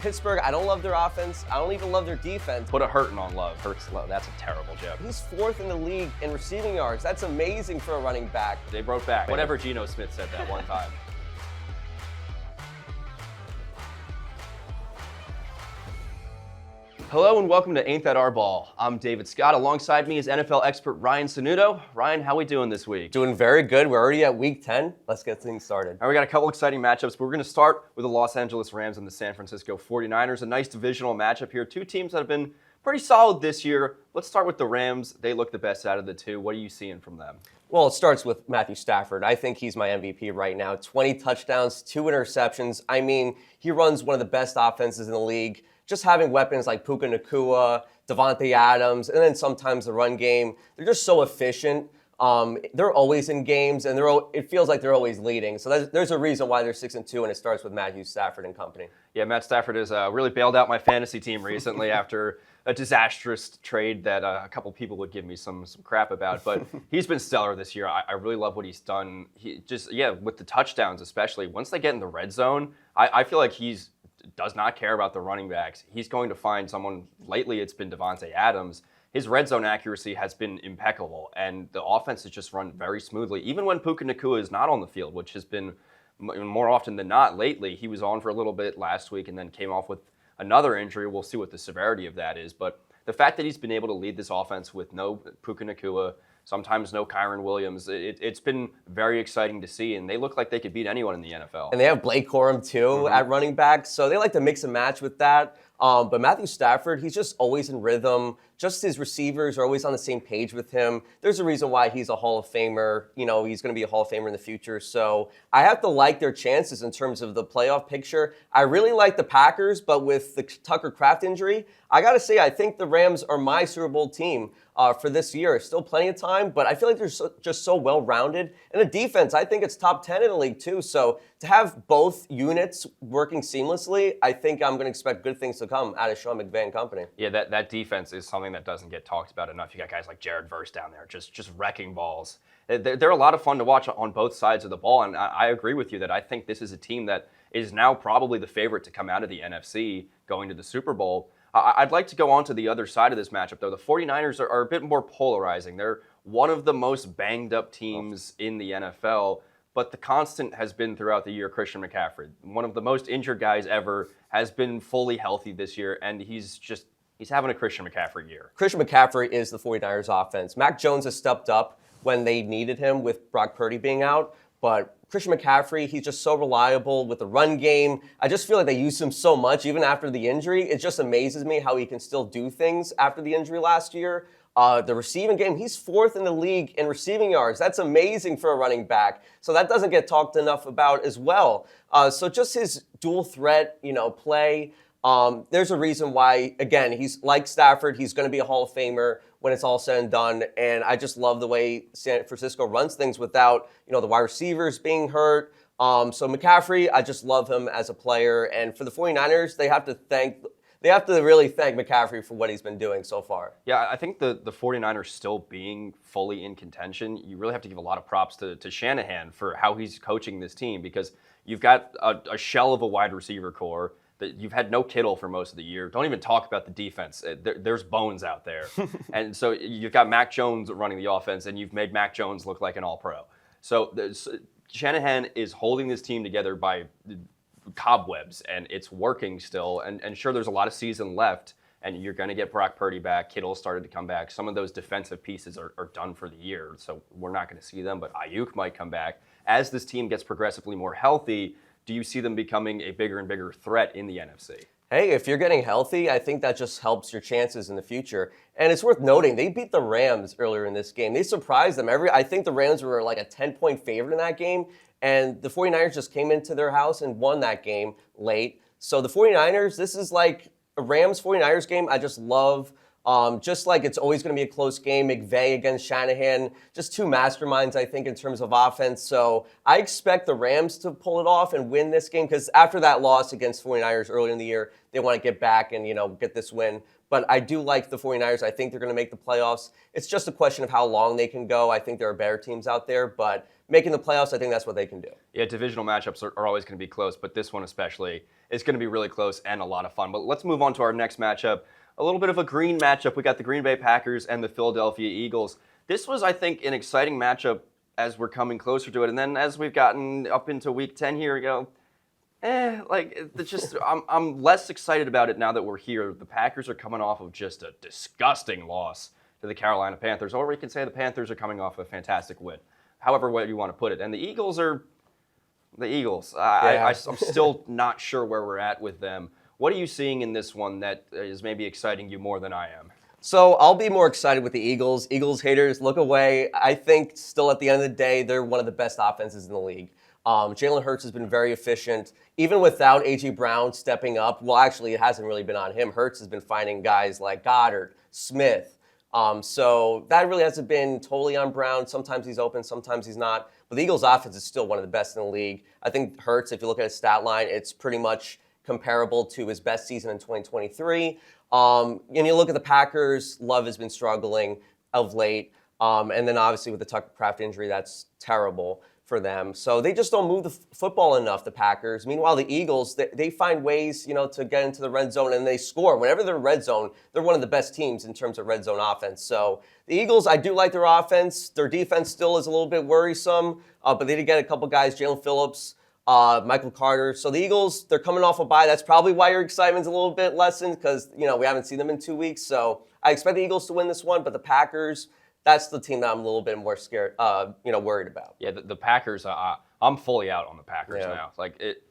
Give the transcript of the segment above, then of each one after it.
Pittsburgh, I don't love their offense. I don't even love their defense. Put a hurting on Love. Hurts Love. That's a terrible joke. He's fourth in the league in receiving yards. That's amazing for a running back. They broke back. Whatever Geno Smith said that one time. Hello and welcome to Ain't That Our Ball. I'm David Scott. Alongside me is NFL expert Ryan Sanudo. Ryan, how we doing this week? Doing very good. We're already at week 10. Let's get things started. All right, we got a couple exciting matchups, but we're going to start with the Los Angeles Rams and the San Francisco 49ers. A nice divisional matchup here. Two teams that have been pretty solid this year. Let's start with the Rams. They look the best out of the two. What are you seeing from them? Well, it starts with Matthew Stafford. I think he's my MVP right now. 20 touchdowns, 2 interceptions. I mean, he runs one of the best offenses in the league. Just having weapons like Puka Nacua, Devontae Adams, and then sometimes the run game, they're just so efficient. They're always in games, and it feels like they're always leading. So there's a reason why they're 6-2, and it starts with Matthew Stafford and company. Yeah, Matt Stafford has really bailed out my fantasy team recently after a disastrous trade that a couple people would give me some crap about. But he's been stellar this year. I really love what he's done. With the touchdowns especially. Once they get in the red zone, I feel like he's does not care about the running backs. He's going to find someone. Lately, it's been Devontae Adams. His red zone accuracy has been impeccable, and the offense has just run very smoothly. Even when Puka Nacua is not on the field, which has been more often than not lately. He was on for a little bit last week and then came off with another injury. We'll see what the severity of that is. But the fact that he's been able to lead this offense with no Puka Nacua, sometimes no Kyron Williams, it's been very exciting to see, and they look like they could beat anyone in the NFL. And they have Blake Corum, too, at running back, so they like to mix and match with that. But Matthew Stafford, he's just always in rhythm. Just his receivers are always on the same page with him. There's a reason why he's a Hall of Famer. You know, he's going to be a Hall of Famer in the future. So I have to like their chances in terms of the playoff picture. I really like the Packers, but with the Tucker Kraft injury, I got to say, I think the Rams are my Super Bowl team for this year. Still plenty of time, but I feel like they're just so well-rounded. And the defense, I think it's top 10 in the league, too. So to have both units working seamlessly, I think I'm going to expect good things to come out of Sean McVay and company. Yeah, that defense is something that doesn't get talked about enough. You got guys like Jared Verse down there just wrecking balls. They're a lot of fun to watch on both sides of the ball, and I agree with you that I think this is a team that is now probably the favorite to come out of the NFC going to the Super Bowl. I'd like to go on to the other side of this matchup, though. The 49ers are a bit more polarizing. They're one of the most banged-up teams in the NFL, but the constant has been throughout the year Christian McCaffrey. One of the most injured guys ever, has been fully healthy this year, and he's having a Christian McCaffrey year. Christian McCaffrey is the 49ers offense. Mac Jones has stepped up when they needed him with Brock Purdy being out, but Christian McCaffrey, he's just so reliable with the run game. I just feel like they use him so much even after the injury. It just amazes me how he can still do things after the injury last year. The receiving game, he's fourth in the league in receiving yards. That's amazing for a running back. So that doesn't get talked enough about as well. So just his dual threat, play. There's a reason why, again, he's like Stafford. He's going to be a Hall of Famer when it's all said and done. And I just love the way San Francisco runs things without, the wide receivers being hurt. So McCaffrey, I just love him as a player. And for the 49ers, they have to really thank McCaffrey for what he's been doing so far. Yeah, I think the 49ers still being fully in contention, you really have to give a lot of props to Shanahan for how he's coaching this team, because you've got a shell of a wide receiver core. That you've had no Kittle for most of the year. Don't even talk about the defense. There's bones out there. And so you've got Mac Jones running the offense, and you've made Mac Jones look like an all-pro. So Shanahan is holding this team together by cobwebs, and it's working still. And sure, there's a lot of season left, and you're going to get Brock Purdy back. Kittle started to come back. Some of those defensive pieces are done for the year, so we're not going to see them, but Ayuk might come back. As this team gets progressively more healthy, do you see them becoming a bigger and bigger threat in the NFC? Hey, if you're getting healthy, I think that just helps your chances in the future. And it's worth noting, they beat the Rams earlier in this game. They surprised them. I think the Rams were like a 10-point favorite in that game, and the 49ers just came into their house and won that game late. So the 49ers, this is like a Rams-49ers game I just love. Just like it's always going to be a close game, McVay against Shanahan, just two masterminds, I think, in terms of offense. So I expect the Rams to pull it off and win this game, because after that loss against 49ers earlier in the year, they want to get back and, get this win. But I do like the 49ers. I think they're going to make the playoffs. It's just a question of how long they can go. I think there are better teams out there, but making the playoffs, I think that's what they can do. Yeah, divisional matchups are always going to be close, but this one especially is going to be really close and a lot of fun. But let's move on to our next matchup. A little bit of a green matchup. We got the Green Bay Packers and the Philadelphia Eagles. This was, I think, an exciting matchup as we're coming closer to it. And then as we've gotten up into week 10 here, you go, it's just I'm less excited about it now that we're here. The Packers are coming off of just a disgusting loss to the Carolina Panthers, or we can say the Panthers are coming off a fantastic win. However way you want to put it. And the Eagles are the Eagles. I'm still not sure where we're at with them. What are you seeing in this one that is maybe exciting you more than I am? So I'll be more excited with the Eagles. Eagles haters, look away. I think still at the end of the day, they're one of the best offenses in the league. Jalen Hurts has been very efficient. Even without A.J. Brown stepping up, well, actually, it hasn't really been on him. Hurts has been finding guys like Goddard, Smith. So that really hasn't been totally on Brown. Sometimes he's open, sometimes he's not. But the Eagles' offense is still one of the best in the league. I think Hurts, if you look at his stat line, it's pretty much comparable to his best season in 2023. And you look at the Packers, Love has been struggling of late. And then obviously with the Tucker Kraft injury, that's terrible for them. So they just don't move the football enough, the Packers. Meanwhile, the Eagles, they find ways, to get into the red zone and they score. Whenever they're red zone, they're one of the best teams in terms of red zone offense. So the Eagles, I do like their offense. Their defense still is a little bit worrisome, but they did get a couple guys, Jalen Phillips, Michael Carter. So the Eagles, they're coming off a bye. That's probably why your excitement's a little bit lessened because, we haven't seen them in 2 weeks. So I expect the Eagles to win this one, but the Packers, that's the team that I'm a little bit more scared, worried about. Yeah, the Packers, I'm fully out on the Packers now. It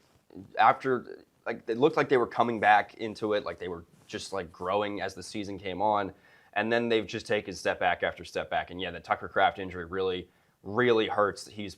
looked like they were coming back into it, like they were just growing as the season came on, and then they've just taken step back after step back. And yeah, the Tucker Kraft injury really, really hurts. He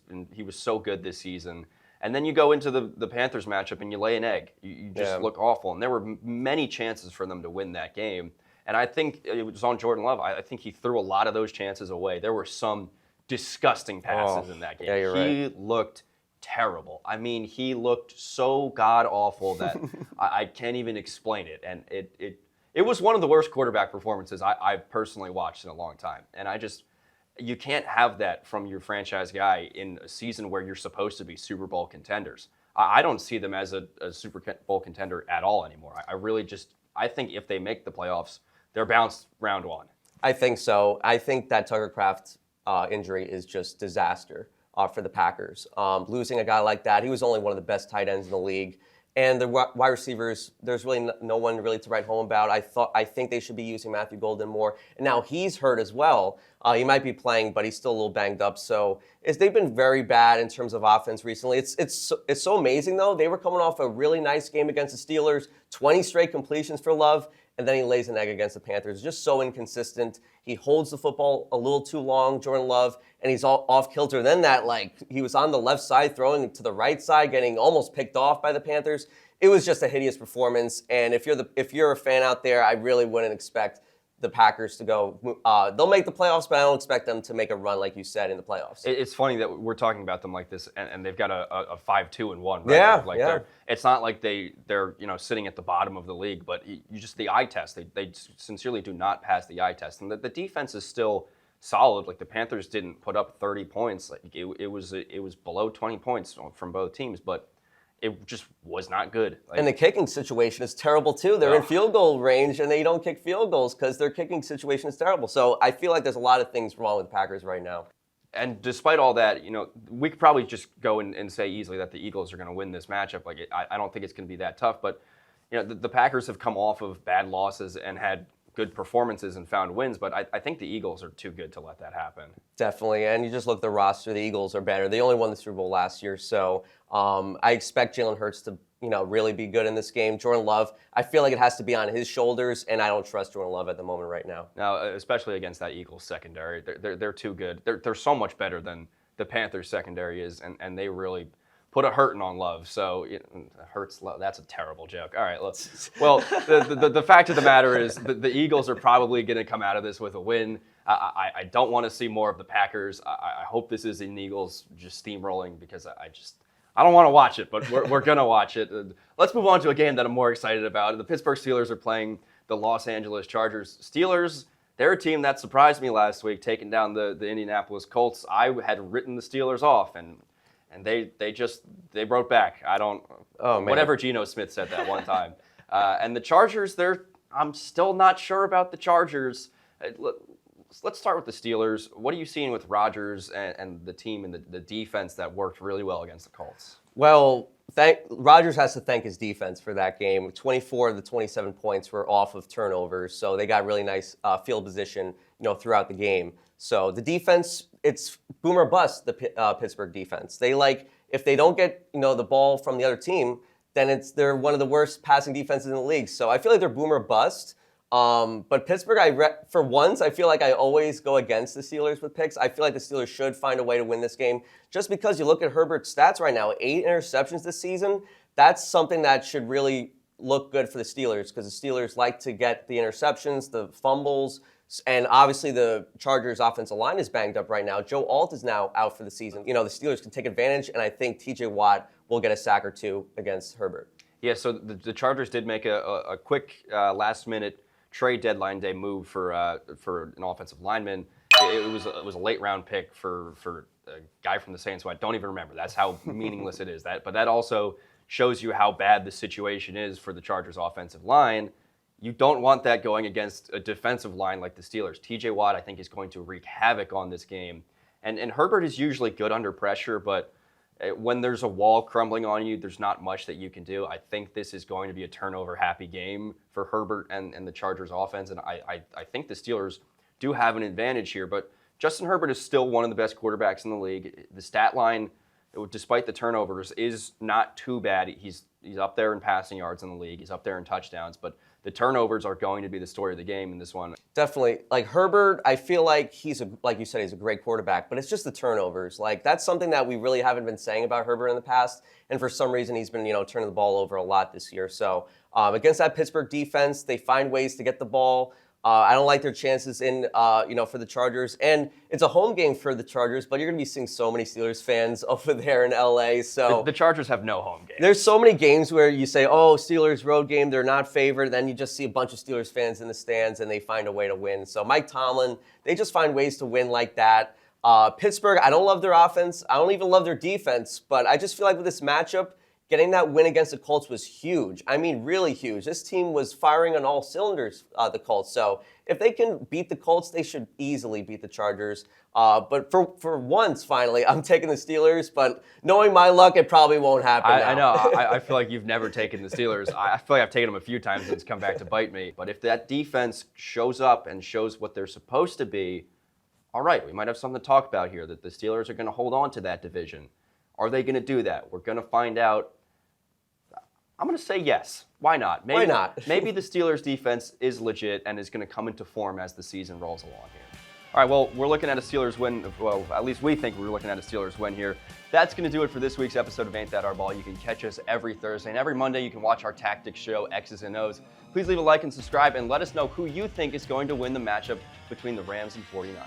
was so good this season. And then you go into the Panthers matchup and you lay an egg. You just look awful. And there were many chances for them to win that game. And I think it was on Jordan Love. I think he threw a lot of those chances away. There were some disgusting passes in that game. Yeah, you're he right. looked terrible. I mean, he looked so god-awful that I can't even explain it. And it was one of the worst quarterback performances I've personally watched in a long time. And you can't have that from your franchise guy in a season where you're supposed to be Super Bowl contenders. I don't see them as a Super Bowl contender at all anymore. I think if they make the playoffs, they're bounced round one. I think so. I think that Tucker Kraft injury is just disaster for the Packers. Losing a guy like that, he was only one of the best tight ends in the league. And the wide receivers, there's really no one really to write home about. I think they should be using Matthew Golden more. And now he's hurt as well. He might be playing, but he's still a little banged up. So they've been very bad in terms of offense recently. It's so amazing, though. They were coming off a really nice game against the Steelers, 20 straight completions for Love, and then he lays an egg against the Panthers. Just so inconsistent. He holds the football a little too long, Jordan Love, and he's all off kilter. Then he was on the left side, throwing to the right side, getting almost picked off by the Panthers. It was just a hideous performance. And if you're a fan out there, I really wouldn't expect the Packers to go. They'll make the playoffs, but I don't expect them to make a run, like you said, in the playoffs. It's funny that we're talking about them like this, and they've got a 5-2-1 record. Yeah. It's not like they're sitting at the bottom of the league, but the eye test. They sincerely do not pass the eye test, and the defense is still solid. Like the Panthers didn't put up 30 points. It was below 20 points from both teams, but it just was not good. And the kicking situation is terrible, too. They're in field goal range, and they don't kick field goals because their kicking situation is terrible. So I feel like there's a lot of things wrong with the Packers right now. And despite all that, we could probably just go and say easily that the Eagles are going to win this matchup. I don't think it's going to be that tough. But, the Packers have come off of bad losses and had good performances and found wins, but I think the Eagles are too good to let that happen. Definitely, and you just look at the roster, the Eagles are better. They only won the Super Bowl last year, so I expect Jalen Hurts to really be good in this game. Jordan Love, I feel like it has to be on his shoulders, and I don't trust Jordan Love at the moment right now. Now, especially against that Eagles secondary, they're too good. They're so much better than the Panthers secondary is, and they really put a hurting on Love. So Hurts Love, that's a terrible joke. All right, well, the fact of the matter is the Eagles are probably going to come out of this with a win. I don't want to see more of the Packers. I hope this is an Eagles just steamrolling because I don't want to watch it, but we're going to watch it. Let's move on to a game that I'm more excited about. The Pittsburgh Steelers are playing the Los Angeles Chargers. Steelers, they're a team that surprised me last week, taking down the Indianapolis Colts. I had written the Steelers off, and they wrote back. Whatever Geno Smith said that one time. And the Chargers, I'm still not sure about the Chargers. Let's start with the Steelers. What are you seeing with Rodgers and the team and the defense that worked really well against the Colts? Well, Rodgers has to thank his defense for that game. 24 of the 27 points were off of turnovers, so they got really nice field position, throughout the game. So the defense, it's boom or bust. The Pittsburgh defense. If they don't get the ball from the other team, then they're one of the worst passing defenses in the league. So I feel like they're boom or bust. But Pittsburgh, for once, I feel like I always go against the Steelers with picks. I feel like the Steelers should find a way to win this game. Just because you look at Herbert's stats right now, 8 interceptions this season, that's something that should really look good for the Steelers, because the Steelers like to get the interceptions, the fumbles, and obviously the Chargers' offensive line is banged up right now. Joe Alt is now out for the season. The Steelers can take advantage, and I think T.J. Watt will get a sack or two against Herbert. Yeah, so the Chargers did make a quick last-minute trade deadline day move for an offensive lineman. It was a late round pick for a guy from the Saints who I don't even remember. That's how meaningless it is. But that also shows you how bad the situation is for the Chargers offensive line. You don't want that going against a defensive line like the Steelers. T.J. Watt, I think, is going to wreak havoc on this game. And Herbert is usually good under pressure, but when there's a wall crumbling on you, there's not much that you can do. I think this is going to be a turnover-happy game for Herbert and the Chargers offense, and I think the Steelers do have an advantage here. But Justin Herbert is still one of the best quarterbacks in the league. The stat line, despite the turnovers, is not too bad. He's up there in passing yards in the league. He's up there in touchdowns, but the turnovers are going to be the story of the game in this one. Definitely. Herbert, I feel like like you said, he's a great quarterback, but it's just the turnovers. That's something that we really haven't been saying about Herbert in the past, and for some reason he's been, turning the ball over a lot this year. So against that Pittsburgh defense, they find ways to get the ball. I don't like their chances in, for the Chargers. And it's a home game for the Chargers, but you're going to be seeing so many Steelers fans over there in LA. So the Chargers have no home game. There's so many games where you say, oh, Steelers road game, they're not favored. Then you just see a bunch of Steelers fans in the stands and they find a way to win. So Mike Tomlin, they just find ways to win like that. Pittsburgh, I don't love their offense. I don't even love their defense, but I just feel like with this matchup, getting that win against the Colts was huge. I mean, really huge. This team was firing on all cylinders, the Colts. So if they can beat the Colts, they should easily beat the Chargers. But for once, finally, I'm taking the Steelers. But knowing my luck, it probably won't happen I know. I feel like you've never taken the Steelers. I feel like I've taken them a few times and it's come back to bite me. But if that defense shows up and shows what they're supposed to be, all right, we might have something to talk about here, that the Steelers are going to hold on to that division. Are they going to do that? We're going to find out. I'm going to say yes. Why not? Why not? Maybe the Steelers' defense is legit and is going to come into form as the season rolls along here. All right, well, we're looking at a Steelers win. Well, at least we think we're looking at a Steelers win here. That's going to do it for this week's episode of Ain't That Our Ball. You can catch us every Thursday, and every Monday you can watch our tactics show, X's and O's. Please leave a like and subscribe, and let us know who you think is going to win the matchup between the Rams and 49ers.